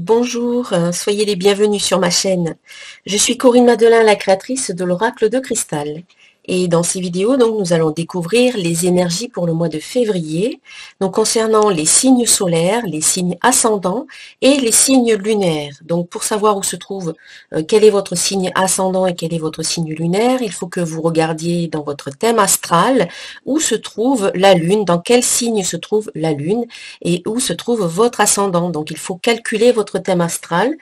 Bonjour, soyez les bienvenus sur ma chaîne. Je suis Corinne Madelin, la créatrice de l'Oracle de Cristal. Et dans ces vidéos, donc, nous allons découvrir les énergies pour le mois de février, donc concernant les signes solaires, les signes ascendants et les signes lunaires. Donc pour savoir où se trouve, quel est votre signe ascendant et quel est votre signe lunaire, il faut que vous regardiez dans votre thème astral où se trouve la lune, dans quel signe se trouve la lune et où se trouve votre ascendant. Donc il faut calculer votre thème astral.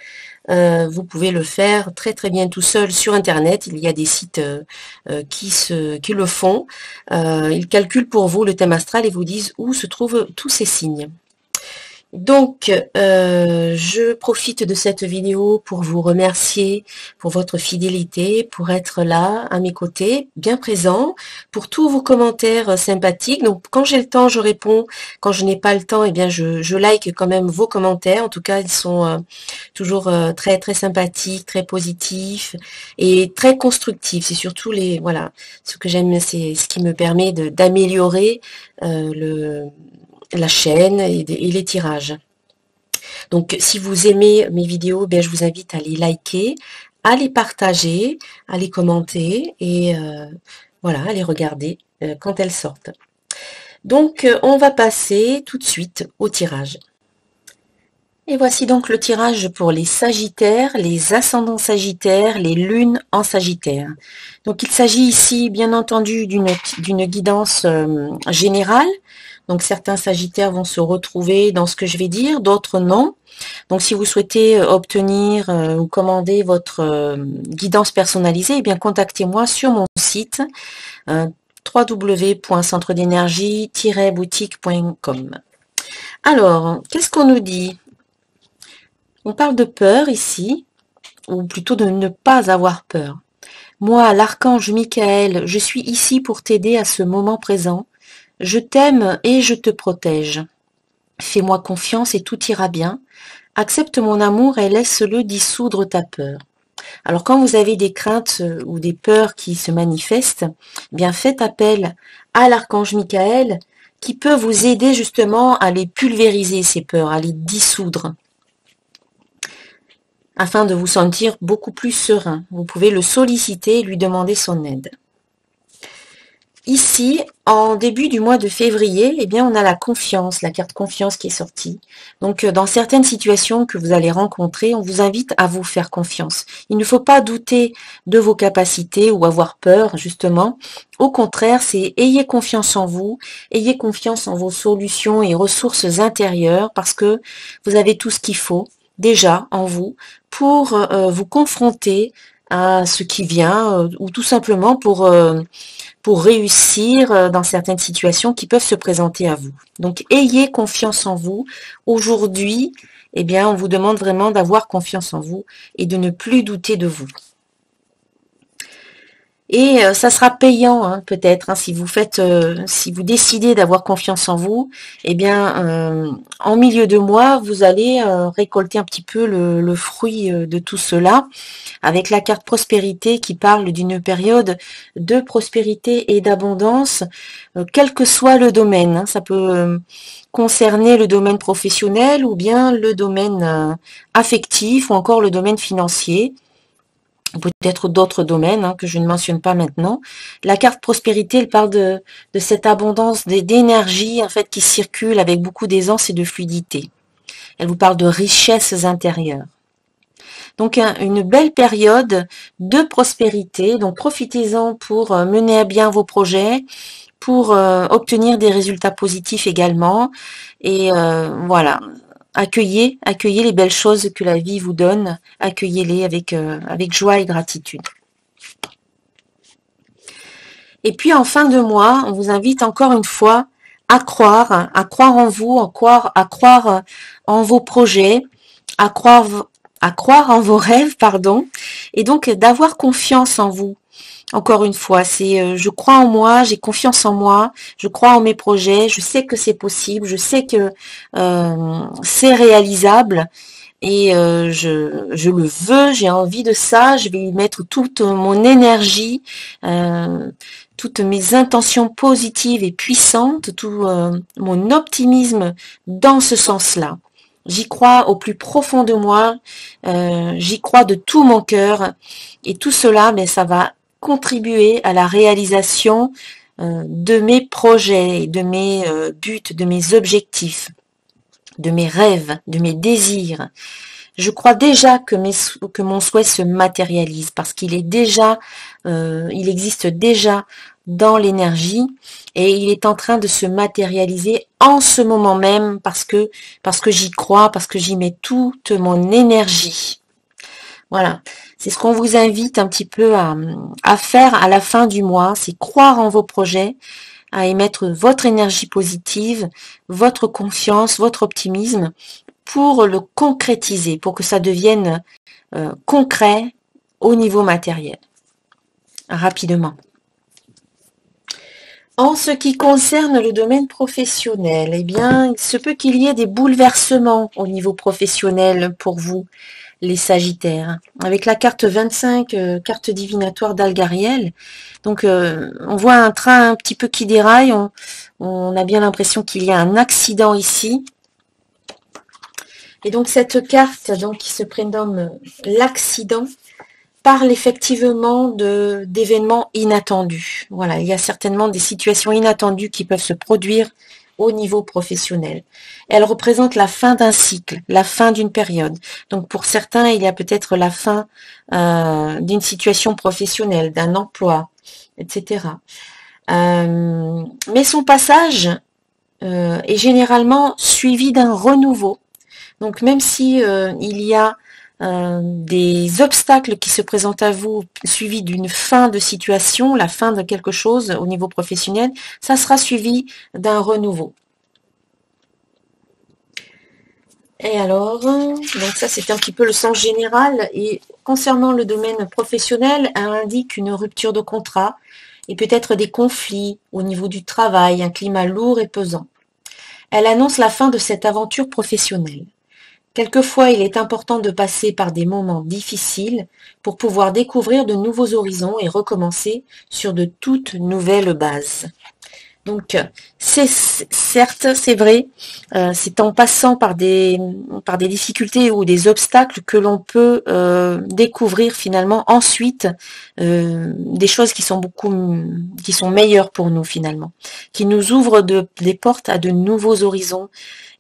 Vous pouvez le faire très très bien tout seul sur internet. Il y a des sites qui le font. Ils calculent pour vous le thème astral et vous disent où se trouvent tous ces signes. Donc, je profite de cette vidéo pour vous remercier pour votre fidélité, pour être là à mes côtés, bien présent, pour tous vos commentaires sympathiques. Donc, quand j'ai le temps, je réponds. Quand je n'ai pas le temps, eh bien, je like quand même vos commentaires. En tout cas, ils sont toujours très très sympathiques, très positifs et très constructifs. C'est surtout voilà, ce que j'aime, c'est ce qui me permet d'améliorer la chaîne et les tirages. Donc si vous aimez mes vidéos, bien, je vous invite à les liker, à les partager, à les commenter et voilà, à les regarder quand elles sortent. Donc on va passer tout de suite au tirage. Et voici donc le tirage pour les Sagittaires, les ascendants Sagittaires, les lunes en Sagittaire. Donc il s'agit ici bien entendu d'une guidance générale. Donc certains Sagittaires vont se retrouver dans ce que je vais dire, d'autres non. Donc si vous souhaitez obtenir ou commander votre guidance personnalisée, eh bien contactez-moi sur mon site www.centredénergie-boutique.com. Alors, qu'est-ce qu'on nous dit? On parle de peur ici, ou plutôt de ne pas avoir peur. Moi, l'archange Michael, je suis ici pour t'aider à ce moment présent. Je t'aime et je te protège. Fais-moi confiance et tout ira bien. Accepte mon amour et laisse-le dissoudre ta peur. Alors quand vous avez des craintes ou des peurs qui se manifestent, bien faites appel à l'archange Michael qui peut vous aider justement à les pulvériser ces peurs, à les dissoudre, afin de vous sentir beaucoup plus serein. Vous pouvez le solliciter et lui demander son aide. Ici, en début du mois de février, eh bien, on a la confiance, la carte confiance qui est sortie. Donc, dans certaines situations que vous allez rencontrer, on vous invite à vous faire confiance. Il ne faut pas douter de vos capacités ou avoir peur, justement. Au contraire, c'est ayez confiance en vous, ayez confiance en vos solutions et ressources intérieures parce que vous avez tout ce qu'il faut déjà en vous pour vous confronter à ce qui vient ou tout simplement pour réussir dans certaines situations qui peuvent se présenter à vous. Donc, ayez confiance en vous. Aujourd'hui, eh bien, on vous demande vraiment d'avoir confiance en vous et de ne plus douter de vous. Et ça sera payant, hein, peut-être, hein, si vous décidez d'avoir confiance en vous, eh bien, en milieu de mois, vous allez récolter un petit peu le fruit de tout cela, avec la carte prospérité qui parle d'une période de prospérité et d'abondance, quel que soit le domaine. Hein, ça peut concerner le domaine professionnel ou bien le domaine affectif ou encore le domaine financier. Peut-être d'autres domaines hein, que je ne mentionne pas maintenant. La carte prospérité, elle parle de cette abondance d'énergie en fait qui circule avec beaucoup d'aisance et de fluidité. Elle vous parle de richesses intérieures. Donc une belle période de prospérité. Donc profitez-en pour mener à bien vos projets, pour obtenir des résultats positifs également. Et voilà. Accueillez les belles choses que la vie vous donne, accueillez-les avec joie et gratitude. Et puis en fin de mois, on vous invite encore une fois à croire en vous, à croire en vos projets, à croire en vos rêves, pardon, et donc d'avoir confiance en vous. Encore une fois, c'est je crois en moi, j'ai confiance en moi, je crois en mes projets, je sais que c'est possible, je sais que c'est réalisable et je le veux, j'ai envie de ça, je vais y mettre toute mon énergie, toutes mes intentions positives et puissantes, tout mon optimisme dans ce sens-là. J'y crois au plus profond de moi, j'y crois de tout mon cœur. Et tout cela, mais ça va contribuer à la réalisation de mes projets, de mes buts, de mes objectifs, de mes rêves, de mes désirs. Je crois déjà que mon souhait se matérialise parce qu'il est déjà, il existe déjà dans l'énergie et il est en train de se matérialiser en ce moment même parce que j'y crois, parce que j'y mets toute mon énergie. Voilà, c'est ce qu'on vous invite un petit peu à faire à la fin du mois, c'est croire en vos projets, à émettre votre énergie positive, votre confiance, votre optimisme pour le concrétiser, pour que ça devienne concret au niveau matériel, rapidement. En ce qui concerne le domaine professionnel, eh bien, il se peut qu'il y ait des bouleversements au niveau professionnel pour vous, les Sagittaires. Avec la carte 25, carte divinatoire d'Algariel, donc on voit un train un petit peu qui déraille, on a bien l'impression qu'il y a un accident ici. Et donc cette carte donc, qui se prénomme l'accident parle effectivement d'événements inattendus. Voilà, il y a certainement des situations inattendues qui peuvent se produire au niveau professionnel. Elle représente la fin d'un cycle, la fin d'une période. Donc pour certains, il y a peut-être la fin d'une situation professionnelle, d'un emploi, etc. Mais son passage est généralement suivi d'un renouveau. Donc même si il y a des obstacles qui se présentent à vous, suivis d'une fin de situation, la fin de quelque chose au niveau professionnel, ça sera suivi d'un renouveau. Et alors, donc ça c'était un petit peu le sens général. Et concernant le domaine professionnel, elle indique une rupture de contrat et peut-être des conflits au niveau du travail, un climat lourd et pesant. Elle annonce la fin de cette aventure professionnelle. Quelquefois, il est important de passer par des moments difficiles pour pouvoir découvrir de nouveaux horizons et recommencer sur de toutes nouvelles bases. Donc, certes, c'est vrai, c'est en passant par des difficultés ou des obstacles que l'on peut découvrir finalement ensuite des choses qui sont qui sont meilleures pour nous finalement, qui nous ouvrent des portes à de nouveaux horizons.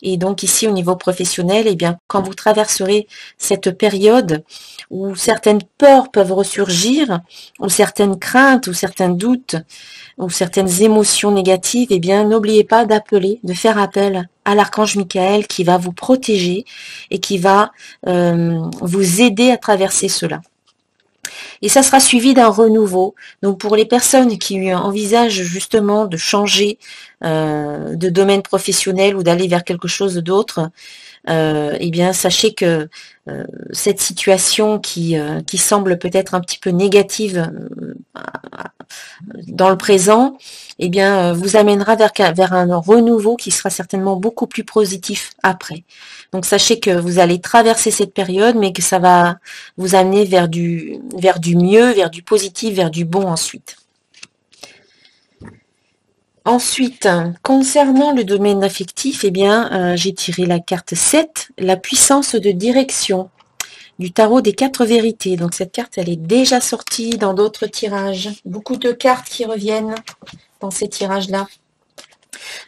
Et donc ici au niveau professionnel, eh bien quand vous traverserez cette période où certaines peurs peuvent ressurgir, ou certaines craintes, ou certains doutes, ou certaines émotions négatives, eh bien n'oubliez pas d'appeler, de faire appel à l'archange Michael qui va vous protéger et qui va vous aider à traverser cela. Et ça sera suivi d'un renouveau. Donc pour les personnes qui envisagent justement de changer de domaine professionnel ou d'aller vers quelque chose d'autre, eh bien sachez que cette situation qui semble peut-être un petit peu négative dans le présent, eh bien vous amènera vers un renouveau qui sera certainement beaucoup plus positif après. Donc sachez que vous allez traverser cette période, mais que ça va vous amener vers du mieux, vers du positif, vers du bon ensuite. Ensuite, concernant le domaine affectif, eh bien, j'ai tiré la carte 7, la puissance de direction du tarot des 4 vérités. Donc cette carte, elle est déjà sortie dans d'autres tirages. Beaucoup de cartes qui reviennent dans ces tirages-là.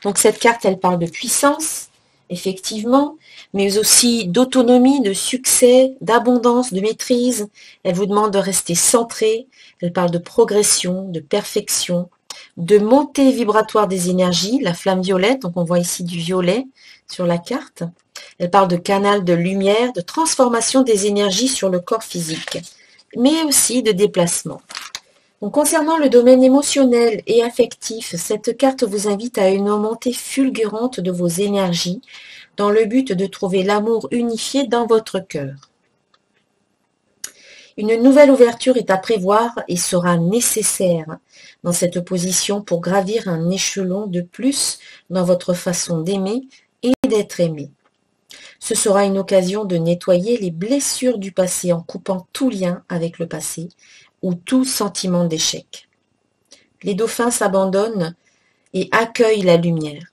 Donc cette carte, elle parle de puissance, effectivement, mais aussi d'autonomie, de succès, d'abondance, de maîtrise. Elle vous demande de rester centré. Elle parle de progression, de perfection, de montée vibratoire des énergies, la flamme violette, donc on voit ici du violet sur la carte. Elle parle de canal de lumière, de transformation des énergies sur le corps physique, mais aussi de déplacement. Donc, concernant le domaine émotionnel et affectif, cette carte vous invite à une montée fulgurante de vos énergies dans le but de trouver l'amour unifié dans votre cœur. Une nouvelle ouverture est à prévoir et sera nécessaire dans cette position pour gravir un échelon de plus dans votre façon d'aimer et d'être aimé. Ce sera une occasion de nettoyer les blessures du passé en coupant tout lien avec le passé ou tout sentiment d'échec. Les dauphins s'abandonnent et accueillent la lumière.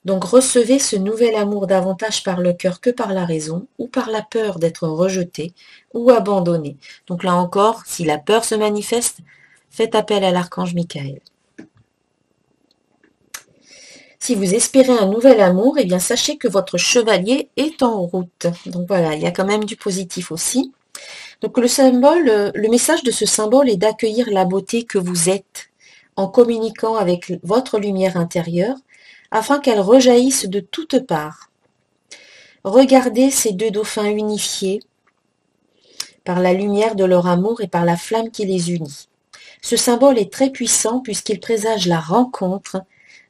Donc recevez ce nouvel amour davantage par le cœur que par la raison, ou par la peur d'être rejeté ou abandonné. Donc là encore, si la peur se manifeste, faites appel à l'archange Michael. Si vous espérez un nouvel amour, eh bien sachez que votre chevalier est en route. Donc voilà, il y a quand même du positif aussi. Donc le symbole, le message de ce symbole est d'accueillir la beauté que vous êtes en communiquant avec votre lumière intérieure afin qu'elle rejaillisse de toutes parts. Regardez ces deux dauphins unifiés par la lumière de leur amour et par la flamme qui les unit. Ce symbole est très puissant puisqu'il présage la rencontre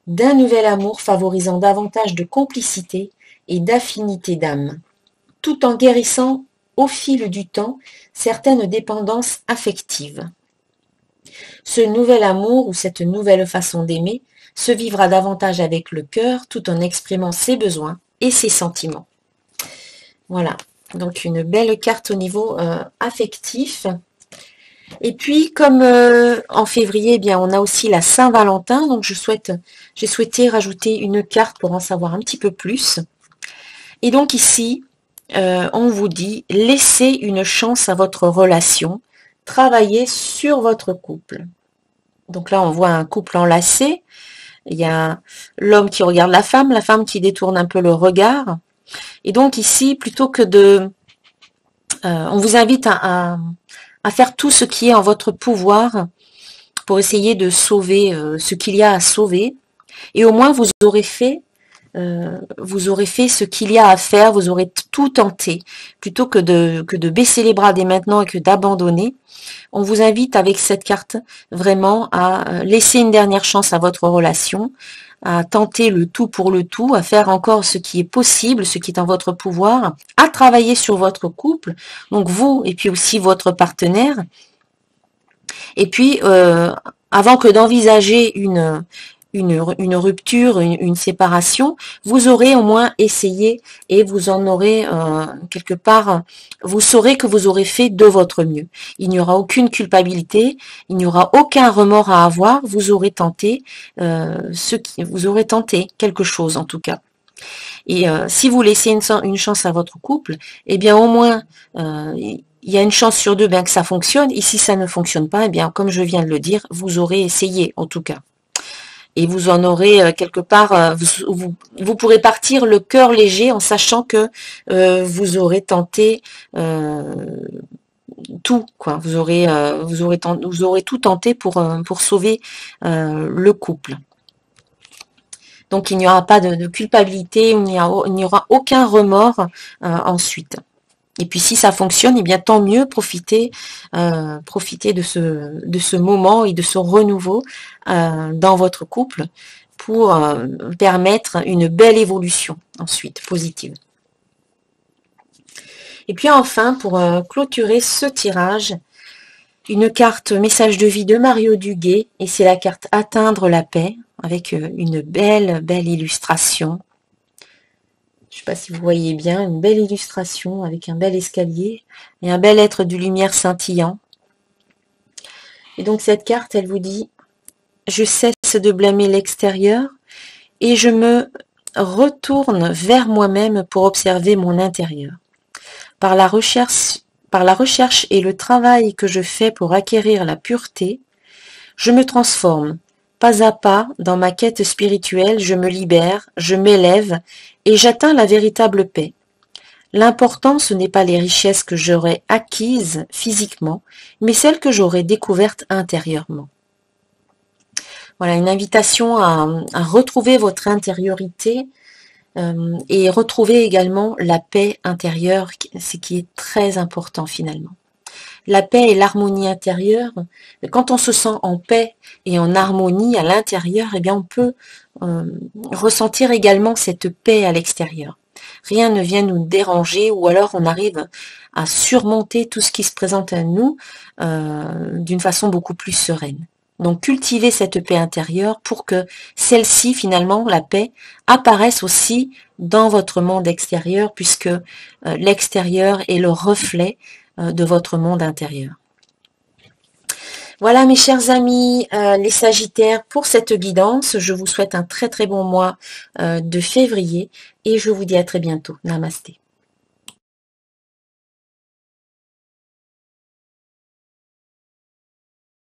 d'un nouvel amour favorisant davantage de complicité et d'affinité d'âme, tout en guérissant au fil du temps certaines dépendances affectives. Ce nouvel amour ou cette nouvelle façon d'aimer se vivra davantage avec le cœur tout en exprimant ses besoins et ses sentiments. Voilà, donc une belle carte au niveau affectif. Et puis, comme en février, eh bien, on a aussi la Saint-Valentin, donc j'ai souhaité rajouter une carte pour en savoir un petit peu plus. Et donc ici, on vous dit, laissez une chance à votre relation, travaillez sur votre couple. Donc là, on voit un couple enlacé. Il y a l'homme qui regarde la femme qui détourne un peu le regard. Et donc ici, plutôt que de... on vous invite à faire tout ce qui est en votre pouvoir pour essayer de sauver ce qu'il y a à sauver. Et au moins, vous aurez fait ce qu'il y a à faire, vous aurez tout tenté. Plutôt que de baisser les bras dès maintenant et que d'abandonner, on vous invite avec cette carte vraiment à laisser une dernière chance à votre relation, à tenter le tout pour le tout, à faire encore ce qui est possible, ce qui est en votre pouvoir, à travailler sur votre couple, donc vous et puis aussi votre partenaire. Et puis, avant que d'envisager une rupture, une séparation, vous aurez au moins essayé et vous en aurez quelque part, vous saurez que vous aurez fait de votre mieux. Il n'y aura aucune culpabilité, il n'y aura aucun remords à avoir, vous aurez tenté vous aurez tenté quelque chose en tout cas. Et si vous laissez une chance à votre couple, eh bien au moins il y a une chance sur deux bien que ça fonctionne. Et si ça ne fonctionne pas, eh bien comme je viens de le dire, vous aurez essayé en tout cas. Et vous en aurez quelque part, vous pourrez partir le cœur léger en sachant que vous aurez tenté tout, quoi. Vous aurez tout tenté pour sauver le couple. Donc il n'y aura pas de culpabilité, il n'y aura aucun remords ensuite. Et puis si ça fonctionne, eh bien tant mieux, profitez de ce moment et de ce renouveau dans votre couple pour permettre une belle évolution ensuite, positive. Et puis enfin, pour clôturer ce tirage, une carte message de vie de Mario Duguay, et c'est la carte Atteindre la paix, avec une belle illustration. Je ne sais pas si vous voyez bien, une belle illustration avec un bel escalier et un bel être de lumière scintillant. Et donc cette carte, elle vous dit « Je cesse de blâmer l'extérieur et je me retourne vers moi-même pour observer mon intérieur. Par la recherche et le travail que je fais pour acquérir la pureté, je me transforme. Pas à pas, dans ma quête spirituelle, je me libère, je m'élève et j'atteins la véritable paix. L'important, ce n'est pas les richesses que j'aurai acquises physiquement, mais celles que j'aurai découvertes intérieurement. » Voilà, une invitation à retrouver votre intériorité et retrouver également la paix intérieure, ce qui est très important finalement. La paix et l'harmonie intérieure, quand on se sent en paix et en harmonie à l'intérieur, eh bien on peut ressentir également cette paix à l'extérieur. Rien ne vient nous déranger ou alors on arrive à surmonter tout ce qui se présente à nous d'une façon beaucoup plus sereine. Donc cultivez cette paix intérieure pour que celle-ci, finalement, la paix, apparaisse aussi dans votre monde extérieur puisque l'extérieur est le reflet de votre monde intérieur. Voilà mes chers amis, les Sagittaires, pour cette guidance, je vous souhaite un très très bon mois de février et je vous dis à très bientôt. Namasté.